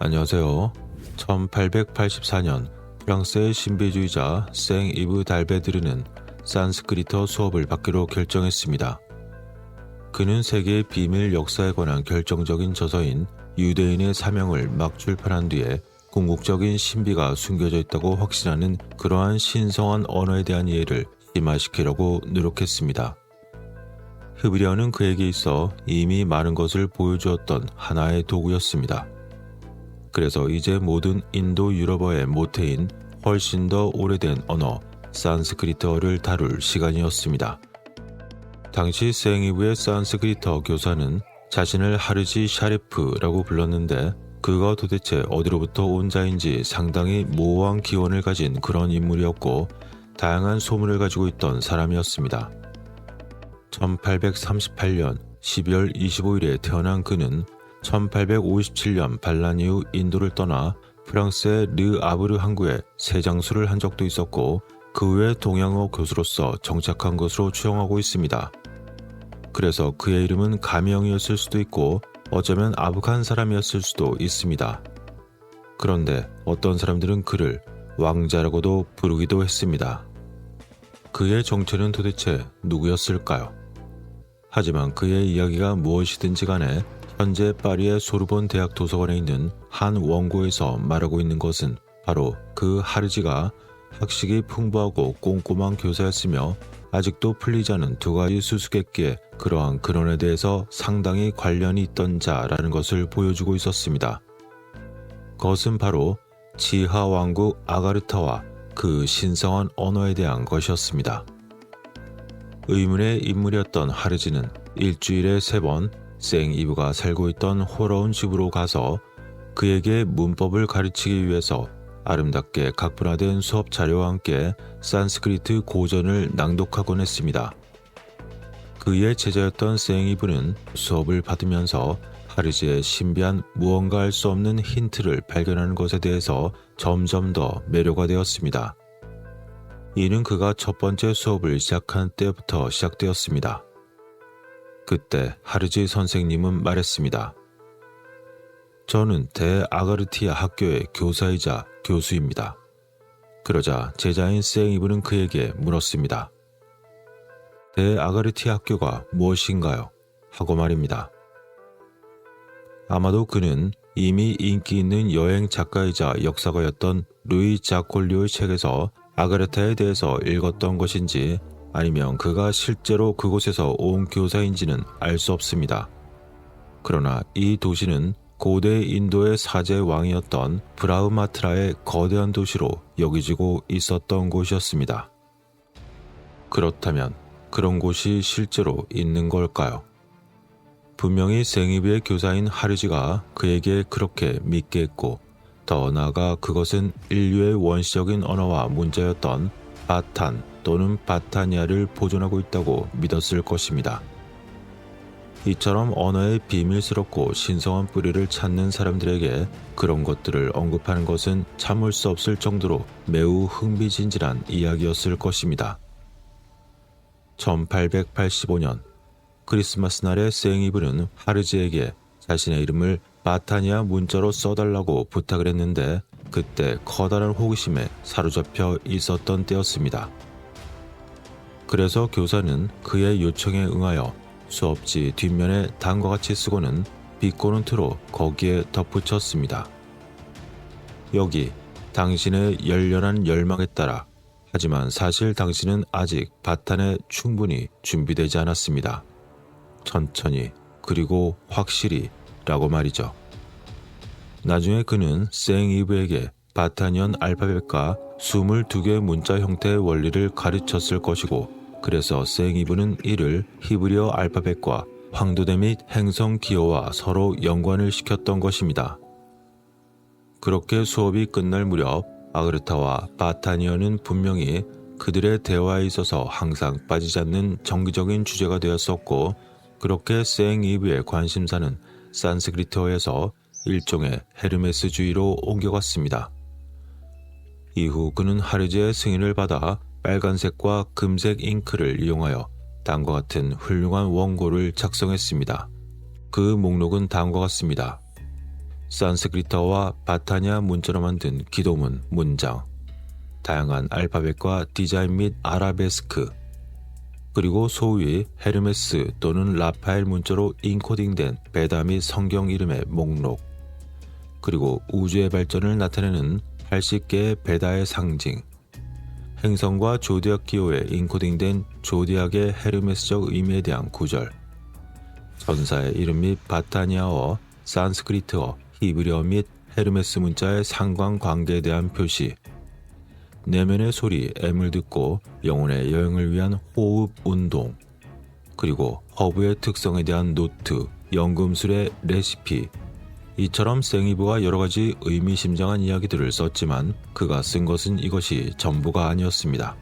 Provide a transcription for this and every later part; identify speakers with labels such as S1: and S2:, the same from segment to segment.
S1: 안녕하세요. 1884년 프랑스의 신비주의자 생 이브 달베드르는 산스크리터 수업을 받기로 결정했습니다. 그는 세계의 비밀 역사에 관한 결정적인 저서인 유대인의 사명을 막 출판한 뒤에 궁극적인 신비가 숨겨져 있다고 확신하는 그러한 신성한 언어에 대한 이해를 심화시키려고 노력했습니다. 흡이려는 그에게 있어 이미 많은 것을 보여주었던 하나의 도구였습니다. 그래서 이제 모든 인도 유럽어의 모태인 훨씬 더 오래된 언어 산스크리트어를 다룰 시간이었습니다. 당시 생이브의 산스크리트어 교사는 자신을 하르지 샤리프라고 불렀는데 그가 도대체 어디로부터 온 자인지 상당히 모호한 기원을 가진 그런 인물이었고 다양한 소문을 가지고 있던 사람이었습니다. 1838년 12월 25일에 태어난 그는 1857년 반란 이후 인도를 떠나 프랑스의 르 아브르 항구에 새 장수를 한 적도 있었고 그 후에 동양어 교수로서 정착한 것으로 추정하고 있습니다. 그래서 그의 이름은 가명이었을 수도 있고 어쩌면 아북한 사람이었을 수도 있습니다. 그런데 어떤 사람들은 그를 왕자라고도 부르기도 했습니다. 그의 정체는 도대체 누구였을까요? 하지만 그의 이야기가 무엇이든지 간에 현재 파리의 소르본 대학 도서관에 있는 한 원고에서 말하고 있는 것은 바로 그 하르지가 학식이 풍부하고 꼼꼼한 교사였으며 아직도 풀리지 않은 두 가지 수수께끼의 그러한 근원에 대해서 상당히 관련이 있던 자라는 것을 보여주고 있었습니다. 그것은 바로 지하 왕국 아가르타와 그 신성한 언어에 대한 것이었습니다. 의문의 인물이었던 하르지는 일주일에 3번 생 이브가 살고 있던 호러운 집으로 가서 그에게 문법을 가르치기 위해서 아름답게 각분화된 수업 자료와 함께 산스크리트 고전을 낭독하곤 했습니다. 그의 제자였던 생 이브는 수업을 받으면서 하르지의 신비한 무언가 알 수 없는 힌트를 발견하는 것에 대해서 점점 더 매료가 되었습니다. 이는 그가 첫 번째 수업을 시작한 때부터 시작되었습니다. 그때 하르지 선생님은 말했습니다. 저는 대아가르티아 학교의 교사이자 교수입니다. 그러자 제자인 생 이브는 그에게 물었습니다. 대아가르티아 학교가 무엇인가요? 하고 말입니다. 아마도 그는 이미 인기 있는 여행 작가이자 역사가였던 루이 자콜리오의 책에서 아가르타에 대해서 읽었던 것인지 아니면 그가 실제로 그곳에서 온 교사인지는 알 수 없습니다. 그러나 이 도시는 고대 인도의 사제 왕이었던 브라흐마트라의 거대한 도시로 여겨지고 있었던 곳이었습니다. 그렇다면 그런 곳이 실제로 있는 걸까요? 분명히 생이브의 교사인 하르지가 그에게 그렇게 믿게 했고 더 나아가 그것은 인류의 원시적인 언어와 문자였던 바탄 또는 바타니아를 보존하고 있다고 믿었을 것입니다. 이처럼 언어의 비밀스럽고 신성한 뿌리를 찾는 사람들에게 그런 것들을 언급하는 것은 참을 수 없을 정도로 매우 흥미진진한 이야기였을 것입니다. 1885년 크리스마스 날에 생 이브는 하르지에게 자신의 이름을 바타니아 문자로 써달라고 부탁을 했는데 그때 커다란 호기심에 사로잡혀 있었던 때였습니다. 그래서 교사는 그의 요청에 응하여 수업지 뒷면에 다음과 같이 쓰고는 비꼬는 투로 거기에 덧붙였습니다. 여기 당신의 열렬한 열망에 따라 하지만 사실 당신은 아직 바탄에 충분히 준비되지 않았습니다. 천천히 그리고 확실히 라고 말이죠. 나중에 그는 생 이브에게 바타니언 알파벳과 22개의 문자 형태의 원리를 가르쳤을 것이고 그래서 생 이브는 이를 히브리어 알파벳과 황도대 및 행성 기호와 서로 연관을 시켰던 것입니다. 그렇게 수업이 끝날 무렵 아그르타와 바타니언은 분명히 그들의 대화에 있어서 항상 빠지지 않는 정기적인 주제가 되었었고 그렇게 생 이브의 관심사는 산스크리트어에서 일종의 헤르메스주의로 옮겨갔습니다. 이후 그는 하르지의 승인을 받아 빨간색과 금색 잉크를 이용하여 다음과 같은 훌륭한 원고를 작성했습니다. 그 목록은 다음과 같습니다. 산스크리트어와 바타니아 문자로 만든 기도문 문장, 다양한 알파벳과 디자인 및 아라베스크, 그리고 소위 헤르메스 또는 라파엘 문자로 인코딩된 베다 및 성경 이름의 목록, 그리고 우주의 발전을 나타내는 80개의 베다의 상징, 행성과 조디악 기호에 인코딩된 조디악의 헤르메스적 의미에 대한 구절, 전사의 이름 및 바타니아어, 산스크리트어, 히브리어 및 헤르메스 문자의 상관관계에 대한 표시, 내면의 소리 M을 듣고 영혼의 여행을 위한 호흡 운동, 그리고 허브의 특성에 대한 노트, 연금술의 레시피. 이처럼 생이브가 여러가지 의미심장한 이야기들을 썼지만 그가 쓴 것은 이것이 전부가 아니었습니다.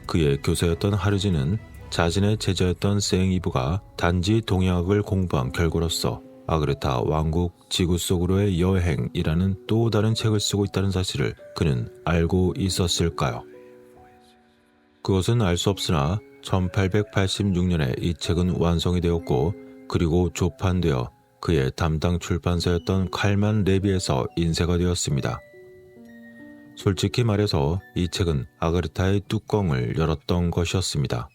S1: 그의 교사였던 하르지는 자신의 제자였던 생이브가 단지 동양학을 공부한 결과로서 아그르타 왕국 지구 속으로의 여행이라는 또 다른 책을 쓰고 있다는 사실을 그는 알고 있었을까요? 그것은 알 수 없으나 1886년에 이 책은 완성이 되었고 그리고 조판되어 그의 담당 출판사였던 칼만 레비에서 인쇄가 되었습니다. 솔직히 말해서 이 책은 아그르타의 뚜껑을 열었던 것이었습니다.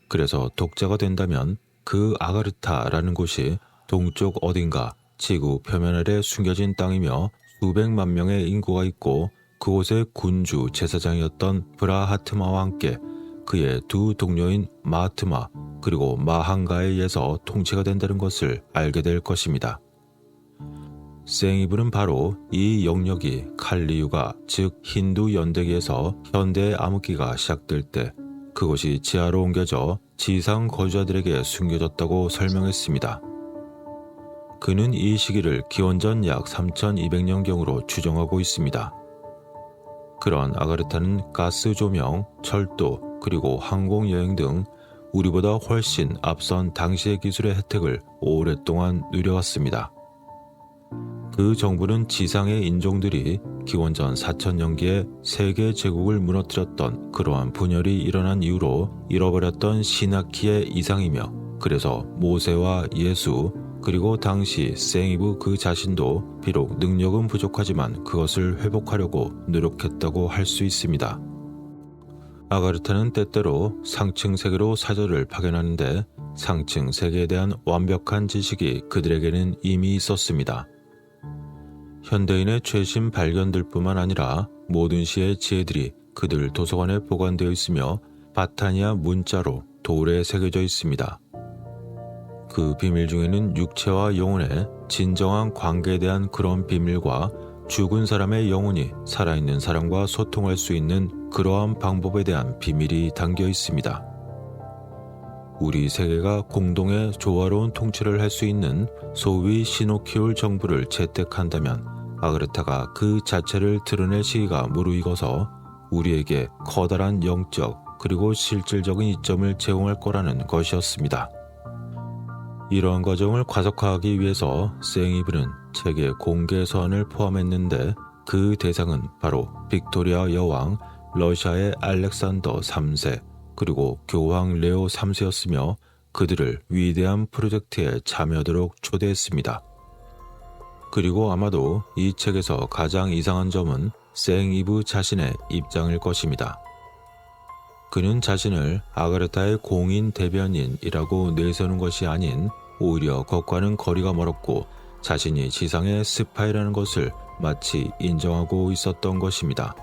S1: 그래서 독자가 된다면 그 아가르타라는 곳이 동쪽 어딘가 지구 표면 아래 숨겨진 땅이며 수백만 명의 인구가 있고 그곳의 군주 제사장이었던 브라하트마와 함께 그의 두 동료인 마하트마 그리고 마한가에 의해서 통치가 된다는 것을 알게 될 것입니다. 생이브는 바로 이 영역이 칼리유가 즉 힌두 연대기에서 현대의 암흑기가 시작될 때 그곳이 지하로 옮겨져 지상 거주자들에게 숨겨졌다고 설명했습니다. 그는 이 시기를 기원전 약 3200년경으로 추정하고 있습니다. 그런 아가르타는 가스 조명, 철도, 그리고 항공여행 등 우리보다 훨씬 앞선 당시의 기술의 혜택을 오랫동안 누려왔습니다. 그 정부는 지상의 인종들이 기원전 4000년기에 세계 제국을 무너뜨렸던 그러한 분열이 일어난 이후로 잃어버렸던 신학기의 이상이며 그래서 모세와 예수 그리고 당시 생이브 그 자신도 비록 능력은 부족하지만 그것을 회복하려고 노력했다고 할 수 있습니다. 아가르타는 때때로 상층 세계로 사절을 파견하는데 상층 세계에 대한 완벽한 지식이 그들에게는 이미 있었습니다. 현대인의 최신 발견들뿐만 아니라 모든 시의 지혜들이 그들 도서관에 보관되어 있으며 바타니아 문자로 돌에 새겨져 있습니다. 그 비밀 중에는 육체와 영혼의 진정한 관계에 대한 그런 비밀과 죽은 사람의 영혼이 살아있는 사람과 소통할 수 있는 그러한 방법에 대한 비밀이 담겨 있습니다. 우리 세계가 공동의 조화로운 통치를 할 수 있는 소위 시노키올 정부를 채택한다면 아그르타가 그 자체를 드러낼 시기가 무르익어서 우리에게 커다란 영적 그리고 실질적인 이점을 제공할 거라는 것이었습니다. 이러한 과정을 과속화하기 위해서 생이브는 책의 공개 서한을 포함했는데 그 대상은 바로 빅토리아 여왕, 러시아의 알렉산더 3세, 그리고 교황 레오 3세였으며 그들을 위대한 프로젝트에 참여하도록 초대했습니다. 그리고 아마도 이 책에서 가장 이상한 점은 생이브 자신의 입장일 것입니다. 그는 자신을 아가르타의 공인 대변인이라고 내세우는 것이 아닌 오히려 그것과는 거리가 멀었고 자신이 지상의 스파이라는 것을 마치 인정하고 있었던 것입니다.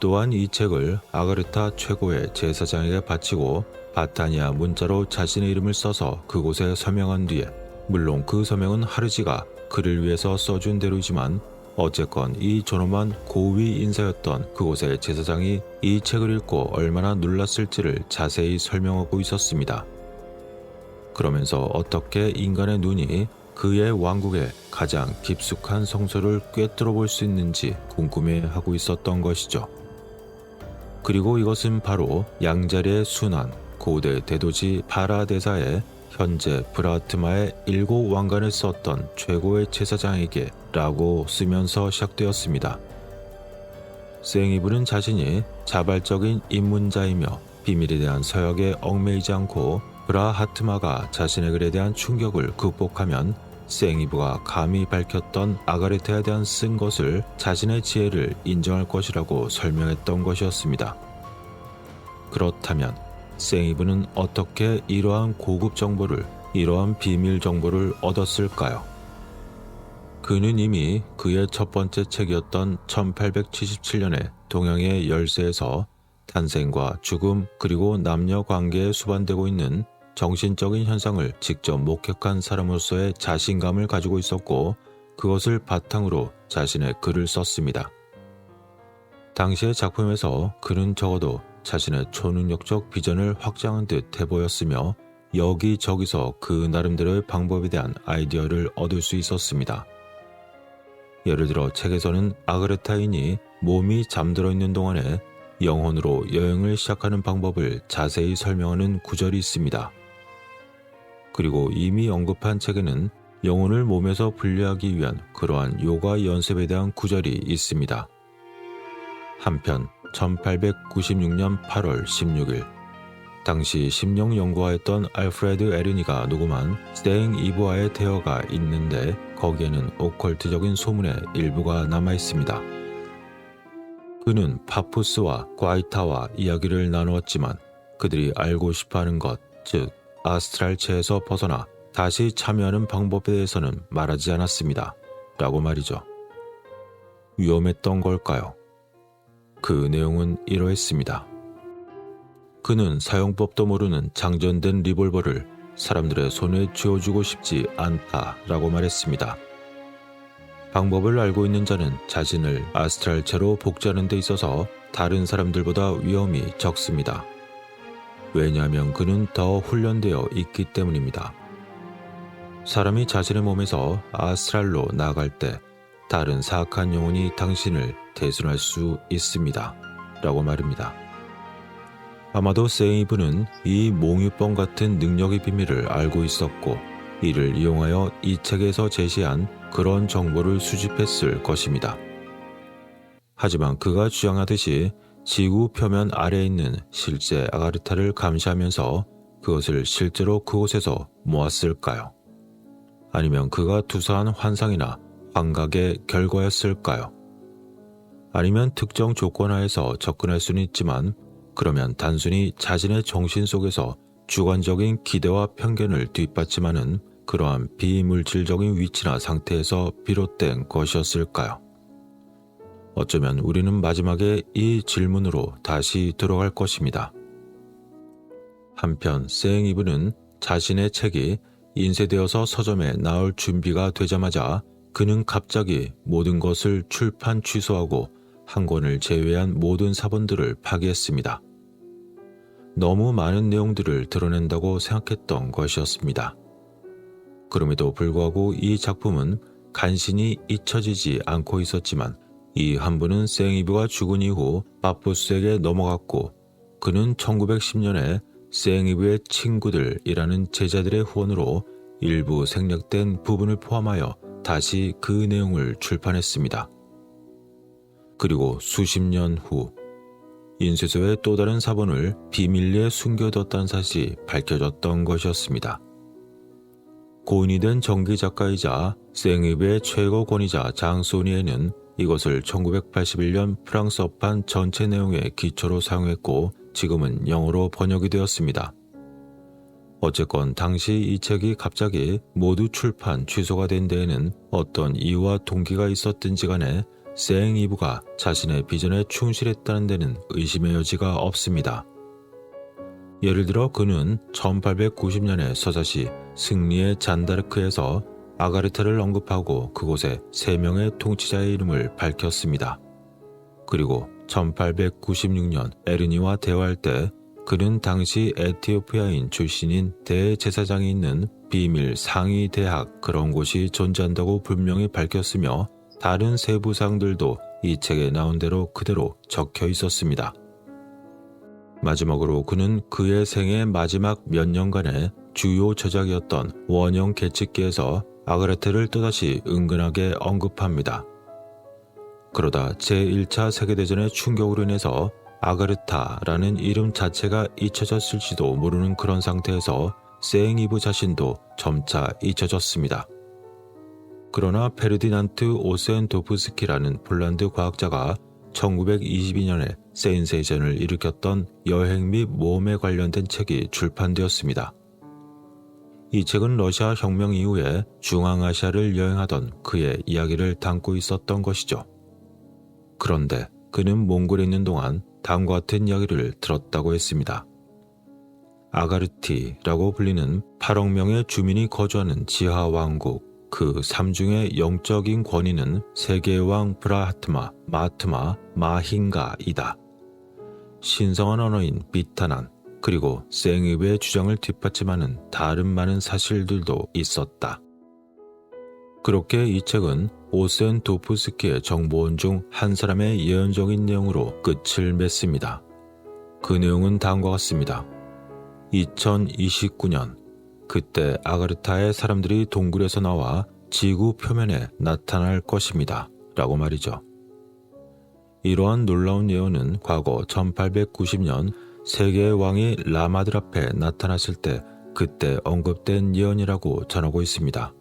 S1: 또한 이 책을 아가르타 최고의 제사장에게 바치고 바타니아 문자로 자신의 이름을 써서 그곳에 서명한 뒤에 물론 그 서명은 하르지가 그를 위해서 써준 대로이지만 어쨌건 이 존엄한 고위 인사였던 그곳의 제사장이 이 책을 읽고 얼마나 놀랐을지를 자세히 설명하고 있었습니다. 그러면서 어떻게 인간의 눈이 그의 왕국의 가장 깊숙한 성소를 꿰뚫어 볼 수 있는지 궁금해하고 있었던 것이죠. 그리고 이것은 바로 양자리의 순환, 고대 대도시 파라데사의 현재 브라트마의 7 왕관을 썼던 최고의 제사장에게 라고 쓰면서 시작되었습니다. 생이브는 자신이 자발적인 입문자이며 비밀에 대한 서약에 얽매이지 않고 브라하트마가 자신의 글에 대한 충격을 극복하면 생이브가 감히 밝혔던 아가레타에 대한 쓴 것을 자신의 지혜를 인정할 것이라고 설명했던 것이었습니다. 그렇다면 생이브는 어떻게 이러한 고급 정보를, 이러한 비밀 정보를 얻었을까요? 그는 이미 그의 첫 번째 책이었던 1877년의 동양의 열쇠에서 탄생과 죽음 그리고 남녀 관계에 수반되고 있는 정신적인 현상을 직접 목격한 사람으로서의 자신감을 가지고 있었고, 그것을 바탕으로 자신의 글을 썼습니다. 당시의 작품에서 그는 적어도 자신의 초능력적 비전을 확장한 듯 해보였으며, 여기저기서 그 나름대로의 방법에 대한 아이디어를 얻을 수 있었습니다. 예를 들어 책에서는 아그레타인이 몸이 잠들어 있는 동안에 영혼으로 여행을 시작하는 방법을 자세히 설명하는 구절이 있습니다. 그리고 이미 언급한 책에는 영혼을 몸에서 분리하기 위한 그러한 요가 연습에 대한 구절이 있습니다. 한편 1896년 8월 16일 당시 심령 연구가였던 알프레드 에르니가 녹음한 스테잉 이브와의 대화가 있는데, 거기에는 오컬트적인 소문의 일부가 남아있습니다. 그는 파푸스와 과이타와 이야기를 나누었지만 그들이 알고 싶어하는 것, 즉 아스트랄체에서 벗어나 다시 참여하는 방법에 대해서는 말하지 않았습니다. 라고 말이죠. 위험했던 걸까요? 그 내용은 이러했습니다. 그는 사용법도 모르는 장전된 리볼버를 사람들의 손에 쥐어주고 싶지 않다라고 말했습니다. 방법을 알고 있는 자는 자신을 아스트랄체로 복제하는 데 있어서 다른 사람들보다 위험이 적습니다. 왜냐하면 그는 더 훈련되어 있기 때문입니다. 사람이 자신의 몸에서 아스트랄로 나아갈 때 다른 사악한 영혼이 당신을 대신할 수 있습니다. 라고 말입니다. 아마도 세이브는 이 몽유병 같은 능력의 비밀을 알고 있었고, 이를 이용하여 이 책에서 제시한 그런 정보를 수집했을 것입니다. 하지만 그가 주장하듯이 지구 표면 아래에 있는 실제 아가르타를 감시하면서 그것을 실제로 그곳에서 모았을까요? 아니면 그가 투사한 환상이나 환각의 결과였을까요? 아니면 특정 조건 하에서 접근할 수는 있지만, 그러면 단순히 자신의 정신 속에서 주관적인 기대와 편견을 뒷받침하는 그러한 비물질적인 위치나 상태에서 비롯된 것이었을까요? 어쩌면 우리는 마지막에 이 질문으로 다시 들어갈 것입니다. 한편 세잉이브는 자신의 책이 인쇄되어서 서점에 나올 준비가 되자마자 그는 갑자기 모든 것을 출판 취소하고 한 권을 제외한 모든 사본들을 파기했습니다. 너무 많은 내용들을 드러낸다고 생각했던 것이었습니다. 그럼에도 불구하고 이 작품은 간신히 잊혀지지 않고 있었지만, 이 한부는 세잉이브가 죽은 이후 파푸스에게 넘어갔고, 그는 1910년에 세잉이브의 친구들이라는 제자들의 후원으로 일부 생략된 부분을 포함하여 다시 그 내용을 출판했습니다. 그리고 수십 년 후 인쇄소의 또 다른 사본을 비밀리에 숨겨뒀다는 사실이 밝혀졌던 것이었습니다. 고인이 된 전기작가이자 세잉이브의 최고 권위자 장 소니에는 이것을 1981년 프랑스어판 전체 내용의 기초로 사용했고, 지금은 영어로 번역이 되었습니다. 어쨌건 당시 이 책이 갑자기 모두 출판 취소가 된 데에는 어떤 이유와 동기가 있었든지 간에 세잉이브가 자신의 비전에 충실했다는 데는 의심의 여지가 없습니다. 예를 들어 그는 1890년의 서사시 승리의 잔다르크에서 아가르타를 언급하고 그곳에 3명의 통치자의 이름을 밝혔습니다. 그리고 1896년 에르니와 대화할 때 그는 당시 에티오피아인 출신인 대제사장이 있는 비밀 상위 대학 그런 곳이 존재한다고 분명히 밝혔으며, 다른 세부 사항들도 이 책에 나온 대로 그대로 적혀 있었습니다. 마지막으로 그는 그의 생애 마지막 몇 년간의 주요 저작이었던 원형 계측기에서 아가르타를 또다시 은근하게 언급합니다. 그러다 제1차 세계대전의 충격으로 인해서 아가르타라는 이름 자체가 잊혀졌을지도 모르는 그런 상태에서 세잉이브 자신도 점차 잊혀졌습니다. 그러나 페르디난트 오센도프스키라는 폴란드 과학자가 1922년에 센세이션을 일으켰던 여행 및 모험에 관련된 책이 출판되었습니다. 이 책은 러시아 혁명 이후에 중앙아시아를 여행하던 그의 이야기를 담고 있었던 것이죠. 그런데 그는 몽골에 있는 동안 다음과 같은 이야기를 들었다고 했습니다. 아가르티라고 불리는 8억 명의 주민이 거주하는 지하 왕국, 그 삼중의 영적인 권위는 세계의 왕 브라하트마, 마트마, 마힌가이다. 신성한 언어인 비타난, 그리고 생읍의 주장을 뒷받침하는 다른 많은 사실들도 있었다. 그렇게 이 책은 오센도프스키의 정보원 중 한 사람의 예언적인 내용으로 끝을 맺습니다. 그 내용은 다음과 같습니다. 2029년, 그때 아가르타의 사람들이 동굴에서 나와 지구 표면에 나타날 것입니다. 라고 말이죠. 이러한 놀라운 예언은 과거 1890년 세계의 왕이 라마들 앞에 나타났을 때 그때 언급된 예언이라고 전하고 있습니다.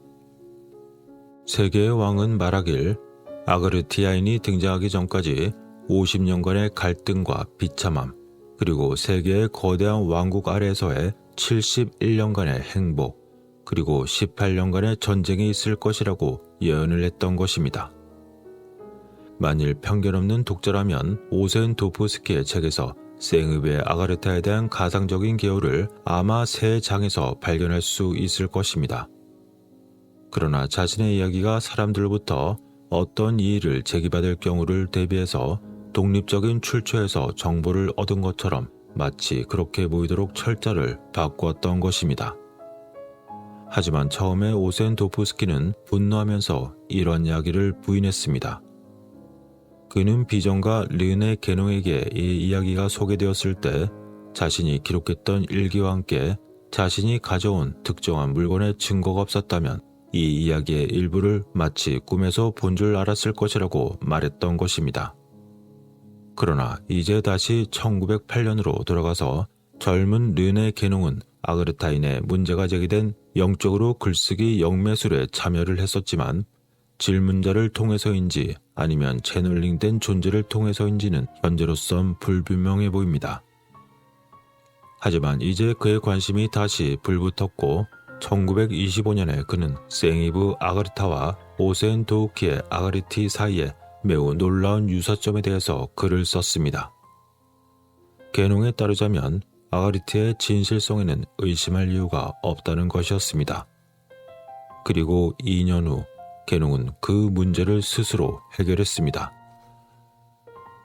S1: 세계의 왕은 말하길 아가르티아인이 등장하기 전까지 50년간의 갈등과 비참함, 그리고 세계의 거대한 왕국 아래에서의 71년간의 행복, 그리고 18년간의 전쟁이 있을 것이라고 예언을 했던 것입니다. 만일 편견 없는 독자라면 오센도프스키의 책에서 생읍의 아가르타에 대한 가상적인 개요를 아마 세 장에서 발견할 수 있을 것입니다. 그러나 자신의 이야기가 사람들로부터 어떤 이의를 제기받을 경우를 대비해서 독립적인 출처에서 정보를 얻은 것처럼 마치 그렇게 보이도록 철자를 바꾸었던 것입니다. 하지만 처음에 오센도프스키는 분노하면서 이런 이야기를 부인했습니다. 그는 비전가 르네 게농에게 이 이야기가 소개되었을 때 자신이 기록했던 일기와 함께 자신이 가져온 특정한 물건의 증거가 없었다면 이 이야기의 일부를 마치 꿈에서 본 줄 알았을 것이라고 말했던 것입니다. 그러나 이제 다시 1908년으로 돌아가서 젊은 르네 게농은 아그르타인의 문제가 제기된 영적으로 글쓰기 영매술에 참여를 했었지만 질문자를 통해서인지 아니면 채널링된 존재를 통해서인지는 현재로선 불분명해 보입니다. 하지만 이제 그의 관심이 다시 불붙었고 1925년에 그는 생이브 아가르타와 오센도우키의 아가르티 사이에 매우 놀라운 유사점에 대해서 글을 썼습니다. 게농에 따르자면 아가르티의 진실성에는 의심할 이유가 없다는 것이었습니다. 그리고 2년 후 게농은 그 문제를 스스로 해결했습니다.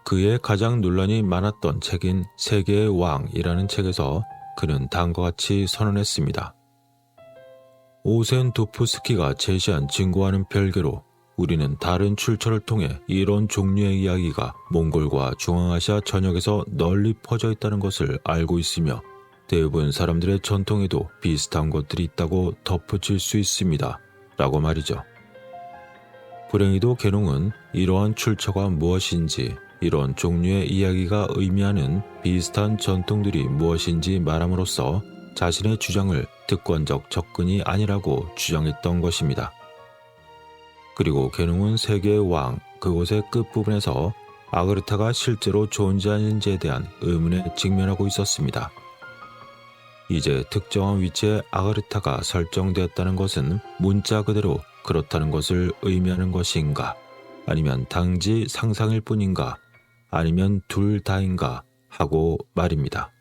S1: 그의 가장 논란이 많았던 책인 세계의 왕이라는 책에서 그는 다음과 같이 선언했습니다. 오센도프스키가 제시한 증거와는 별개로 우리는 다른 출처를 통해 이런 종류의 이야기가 몽골과 중앙아시아 전역에서 널리 퍼져 있다는 것을 알고 있으며 대부분 사람들의 전통에도 비슷한 것들이 있다고 덧붙일 수 있습니다. 라고 말이죠. 불행히도 게농은 이러한 출처가 무엇인지 이런 종류의 이야기가 의미하는 비슷한 전통들이 무엇인지 말함으로써 자신의 주장을 득권적 접근이 아니라고 주장했던 것입니다. 그리고 게농은 세계의 왕 그곳의 끝부분에서 아그르타가 실제로 존재하는지에 대한 의문에 직면하고 있었습니다. 이제 특정한 위치에 아그르타가 설정되었다는 것은 문자 그대로 그렇다는 것을 의미하는 것인가, 아니면 단지 상상일 뿐인가, 아니면 둘 다인가 하고 말입니다.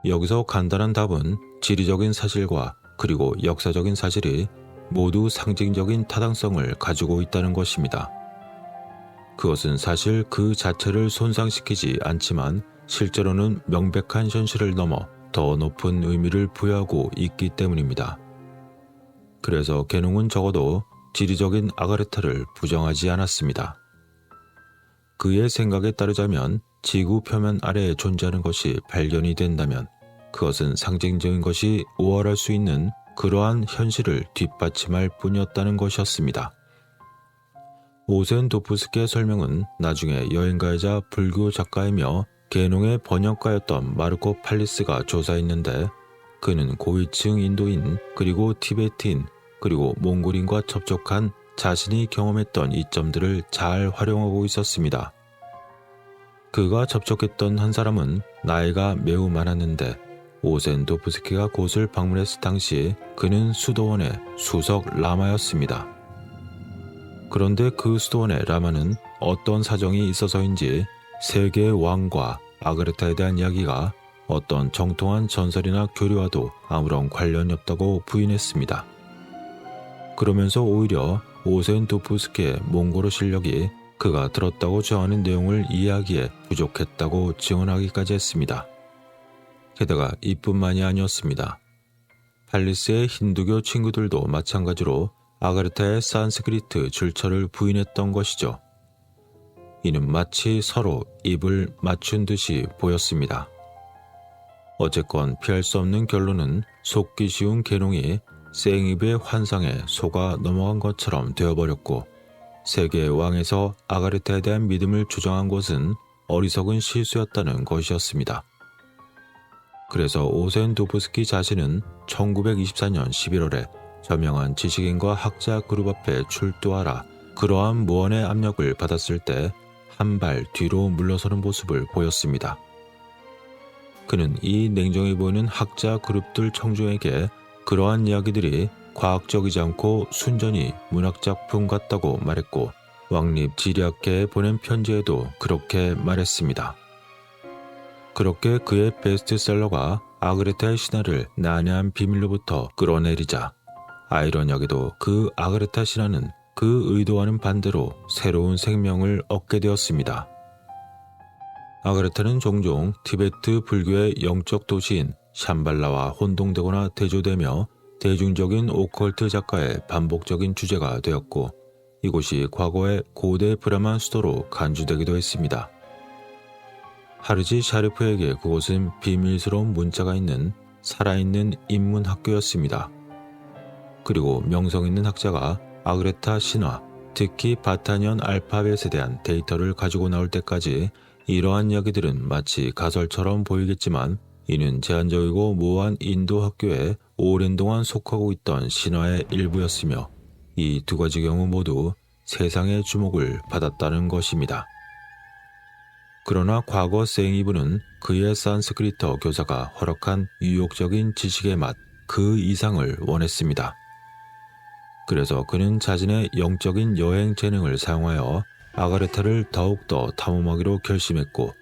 S1: 여기서 간단한 답은 지리적인 사실과 그리고 역사적인 사실이 모두 상징적인 타당성을 가지고 있다는 것입니다. 그것은 사실 그 자체를 손상시키지 않지만 실제로는 명백한 현실을 넘어 더 높은 의미를 부여하고 있기 때문입니다. 그래서 게농은 적어도 지리적인 아가르타를 부정하지 않았습니다. 그의 생각에 따르자면 지구 표면 아래에 존재하는 것이 발견이 된다면 그것은 상징적인 것이 우월할 수 있는 그러한 현실을 뒷받침할 뿐이었다는 것이었습니다. 오센도프스키의 설명은 나중에 여행가이자 불교 작가이며 게농의 번역가였던 마르코 팔리스가 조사했는데 그는 고위층 인도인 그리고 티베트인 그리고 몽골인과 접촉한 자신이 경험했던 이점들을 잘 활용하고 있었습니다. 그가 접촉했던 한 사람은 나이가 매우 많았는데 오센도프스키가 곳을 방문했을 당시 그는 수도원의 수석 라마였습니다. 그런데 그 수도원의 라마는 어떤 사정이 있어서인지 세계의 왕과 아가르타에 대한 이야기가 어떤 정통한 전설이나 교리와도 아무런 관련이 없다고 부인했습니다. 그러면서 오히려 오센도프스키의 몽골어 실력이 그가 들었다고 주장하는 내용을 이해하기에 부족했다고 증언하기까지 했습니다. 게다가 이뿐만이 아니었습니다. 팔리스의 힌두교 친구들도 마찬가지로 아가르타의 산스크리트 출처를 부인했던 것이죠. 이는 마치 서로 입을 맞춘 듯이 보였습니다. 어쨌건 피할 수 없는 결론은 속기 쉬운 계룡이 생이브의 환상에 속아 넘어간 것처럼 되어버렸고 세계의 왕에서 아가르타에 대한 믿음을 주장한 것은 어리석은 실수였다는 것이었습니다. 그래서 오센도프스키 자신은 1924년 11월에 저명한 지식인과 학자 그룹 앞에 출두하라 그러한 무언의 압력을 받았을 때 한 발 뒤로 물러서는 모습을 보였습니다. 그는 이 냉정해 보이는 학자 그룹들 청중에게 그러한 이야기들이 과학적이지 않고 순전히 문학작품 같다고 말했고 왕립 지리학회에 보낸 편지에도 그렇게 말했습니다. 그렇게 그의 베스트셀러가 아그레타의 신화를 난해한 비밀로부터 끌어내리자 아이러니하게도 그 아그레타 신화는 그 의도와는 반대로 새로운 생명을 얻게 되었습니다. 아그레타는 종종 티베트 불교의 영적 도시인 샴발라와 혼동되거나 대조되며 대중적인 오컬트 작가의 반복적인 주제가 되었고 이곳이 과거의 고대 브라만 수도로 간주되기도 했습니다. 하르지 샤리프에게 그곳은 비밀스러운 문자가 있는 살아있는 인문학교였습니다. 그리고 명성 있는 학자가 아그레타 신화, 특히 바타니언 알파벳에 대한 데이터를 가지고 나올 때까지 이러한 이야기들은 마치 가설처럼 보이겠지만 이는 제한적이고 모호한 인도 학교에 오랜 동안 속하고 있던 신화의 일부였으며 이 두 가지 경우 모두 세상의 주목을 받았다는 것입니다. 그러나 과거 생이브는 그의 산스크리트 교사가 허락한 유혹적인 지식의 맛 그 이상을 원했습니다. 그래서 그는 자신의 영적인 여행 재능을 사용하여 아가르타를 더욱더 탐험하기로 결심했고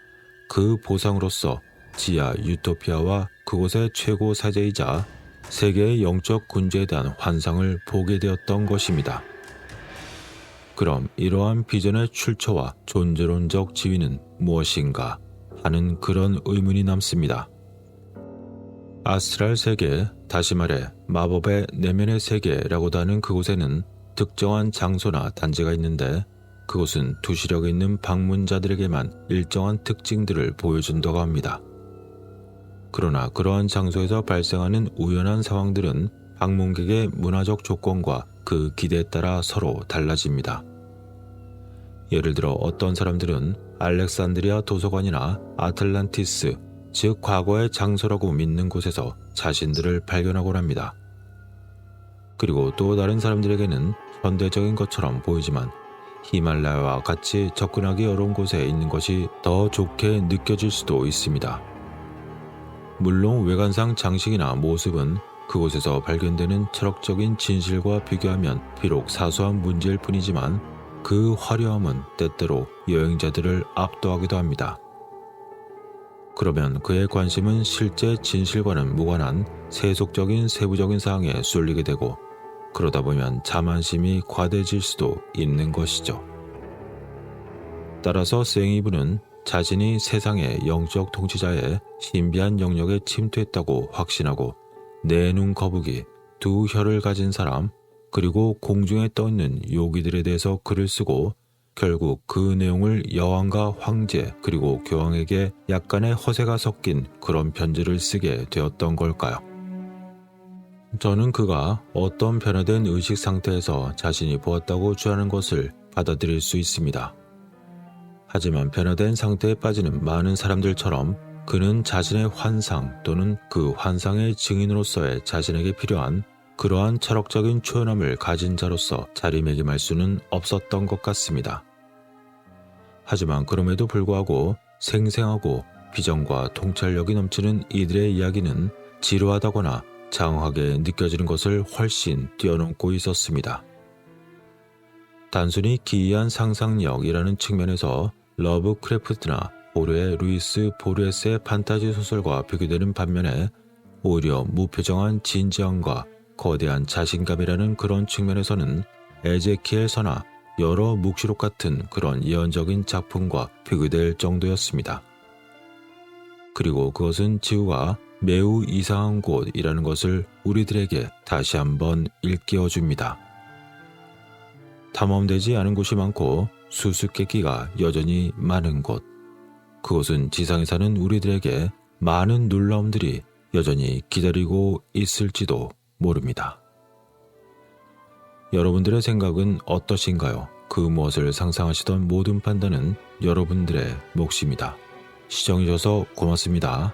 S1: 그 보상으로서 지하 유토피아와 그곳의 최고 사제이자 세계의 영적 군주에 대한 환상을 보게 되었던 것입니다. 그럼 이러한 비전의 출처와 존재론적 지위는 무엇인가 하는 그런 의문이 남습니다. 아스트랄 세계, 다시 말해 마법의 내면의 세계라고도 하는 그곳에는 특정한 장소나 단지가 있는데 그곳은 두시력이 있는 방문자들에게만 일정한 특징들을 보여준다고 합니다. 그러나 그러한 장소에서 발생하는 우연한 상황들은 방문객의 문화적 조건과 그 기대에 따라 서로 달라집니다. 예를 들어 어떤 사람들은 알렉산드리아 도서관이나 아틀란티스, 즉 과거의 장소라고 믿는 곳에서 자신들을 발견하곤 합니다. 그리고 또 다른 사람들에게는 현대적인 것처럼 보이지만 히말라야와 같이 접근하기 어려운 곳에 있는 것이 더 좋게 느껴질 수도 있습니다. 물론 외관상 장식이나 모습은 그곳에서 발견되는 철학적인 진실과 비교하면 비록 사소한 문제일 뿐이지만 그 화려함은 때때로 여행자들을 압도하기도 합니다. 그러면 그의 관심은 실제 진실과는 무관한 세속적인 세부적인 사항에 쏠리게 되고 그러다 보면 자만심이 과대해질 수도 있는 것이죠. 따라서 생이브는 자신이 세상의 영적 통치자의 신비한 영역에 침투했다고 확신하고 네 눈 거북이, 두 혀를 가진 사람, 그리고 공중에 떠있는 요기들에 대해서 글을 쓰고 결국 그 내용을 여왕과 황제 그리고 교황에게 약간의 허세가 섞인 그런 편지를 쓰게 되었던 걸까요? 저는 그가 어떤 변화된 의식 상태에서 자신이 보았다고 주장하는 것을 받아들일 수 있습니다. 하지만 변화된 상태에 빠지는 많은 사람들처럼 그는 자신의 환상 또는 그 환상의 증인으로서의 자신에게 필요한 그러한 철학적인 초연함을 가진 자로서 자리매김할 수는 없었던 것 같습니다. 하지만 그럼에도 불구하고 생생하고 비전과 통찰력이 넘치는 이들의 이야기는 지루하다거나 장황하게 느껴지는 것을 훨씬 뛰어넘고 있었습니다. 단순히 기이한 상상력이라는 측면에서 러브크래프트나 보르의 루이스 보르헤스의 판타지 소설과 비교되는 반면에 오히려 무표정한 진지함과 거대한 자신감이라는 그런 측면에서는 에제키엘 서나 여러 묵시록 같은 그런 예언적인 작품과 비교될 정도였습니다. 그리고 그것은 지구가 매우 이상한 곳이라는 것을 우리들에게 다시 한번 일깨워줍니다. 탐험되지 않은 곳이 많고 수수께끼가 여전히 많은 곳. 그곳은 지상에 사는 우리들에게 많은 놀라움들이 여전히 기다리고 있을지도 모릅니다. 여러분들의 생각은 어떠신가요? 그 무엇을 상상하시던 모든 판단은 여러분들의 몫입니다. 시청해주셔서 고맙습니다.